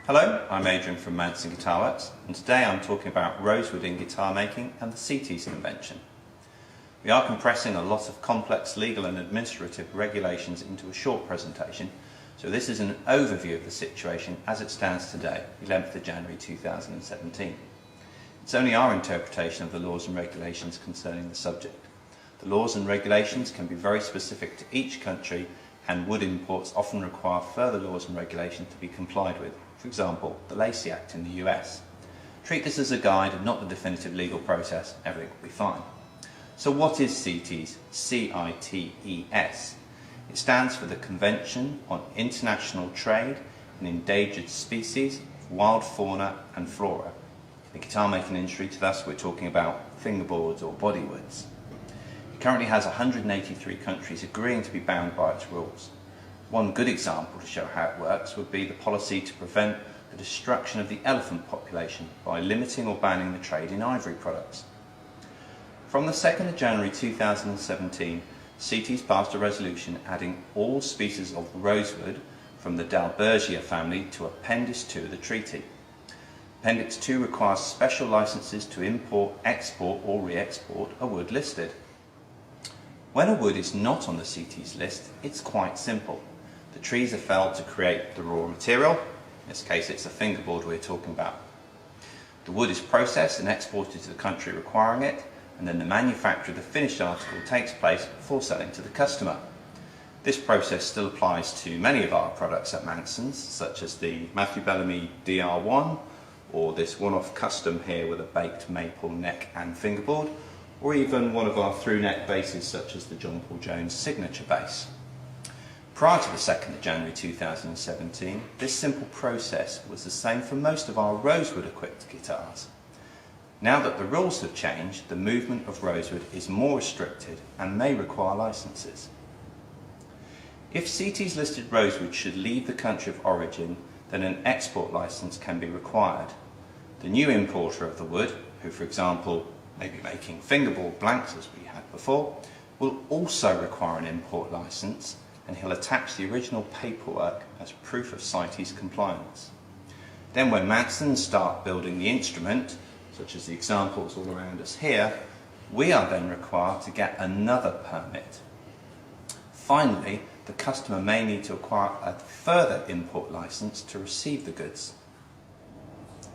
Hello, I'm Adrian from Manson Guitar Works, and today I'm talking about rosewood in guitar making and the CITES Convention. We are compressing a lot of complex legal and administrative regulations into a short presentation, so this is an overview of the situation as it stands today, 11th of January 2017. It's only our interpretation of the laws and regulations concerning the subject. The laws and regulations can be very specific to each country, and wood imports often require further laws and regulations to be complied with. For example, the Lacey Act in the US. Treat this as a guide and not the definitive legal process, everything will be fine. So what is CITES? C-I-T-E-S. It stands for the Convention on International Trade in Endangered Species of Wild Fauna and Flora. In the guitar making industry, to us we're talking about fingerboards or bodywoods. It currently has 183 countries agreeing to be bound by its rules. One good example to show how it works would be the policy to prevent the destruction of the elephant population by limiting or banning the trade in ivory products. From the 2nd of January 2017, CITES passed a resolution adding all species of rosewood from the Dalbergia family to Appendix 2 of the treaty. Appendix 2 requires special licenses to import, export or re-export a wood listed. When a wood is not on the CITES list, it's quite simple. The trees are felled to create the raw material. In this case it's a fingerboard we're talking about. The wood is processed and exported to the country requiring it, and then the manufacture of the finished article takes place before selling to the customer. This process still applies to many of our products at Manson's, such as the Matthew Bellamy DR1, or this one-off custom here with a baked maple neck and fingerboard, or even one of our through-neck basses such as the John Paul Jones signature bass. Prior to the 2nd of January 2017, this simple process was the same for most of our rosewood-equipped guitars. Now that the rules have changed, the movement of rosewood is more restricted and may require licenses. If CITES-listed rosewood should leave the country of origin, then an export license can be required. The new importer of the wood, who for example may be making fingerboard blanks as we had before, will also require an import license, and he'll attach the original paperwork as proof of CITES compliance. Then when Manson start building the instrument, such as the examples all around us here, we are then required to get another permit. Finally, the customer may need to acquire a further import license to receive the goods.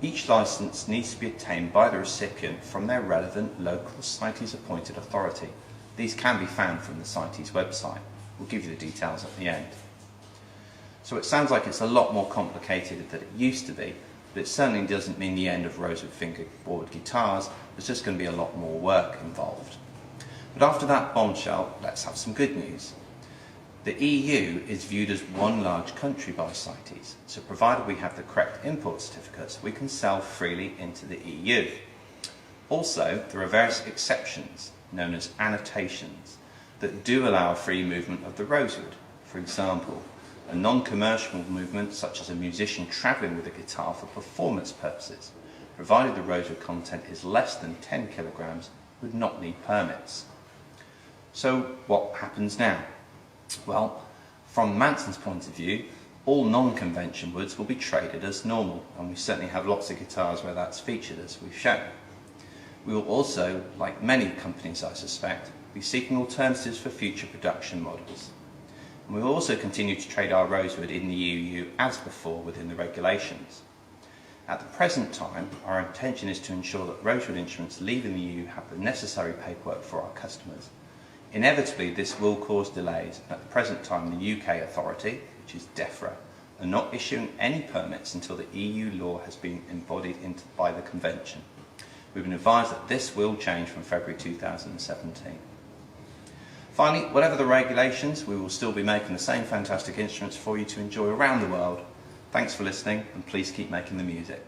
Each license needs to be obtained by the recipient from their relevant local CITES appointed authority. These can be found from the CITES website. We'll give you the details at the end. So it sounds like it's a lot more complicated than it used to be, but it certainly doesn't mean the end of rosewood fingerboard guitars. There's just going to be a lot more work involved. But after that bombshell, let's have some good news. The EU is viewed as one large country by CITES, so provided we have the correct import certificates, we can sell freely into the EU. Also, there are various exceptions, known as annotations, that do allow a free movement of the rosewood. For example, a non-commercial movement such as a musician travelling with a guitar for performance purposes, provided the rosewood content is less than 10 kilograms, would not need permits. So what happens now? Well, from Manson's point of view, all non-convention woods will be traded as normal, and we certainly have lots of guitars where that's featured as we've shown. We will also, like many companies I suspect, be seeking alternatives for future production models. And we will also continue to trade our rosewood in the EU as before within the regulations. At the present time, our intention is to ensure that rosewood instruments leaving the EU have the necessary paperwork for our customers. Inevitably, this will cause delays, and at the present time the UK authority, which is DEFRA, are not issuing any permits until the EU law has been embodied by the Convention. We've been advised that this will change from February 2017. Finally, whatever the regulations, we will still be making the same fantastic instruments for you to enjoy around the world. Thanks for listening, and please keep making the music.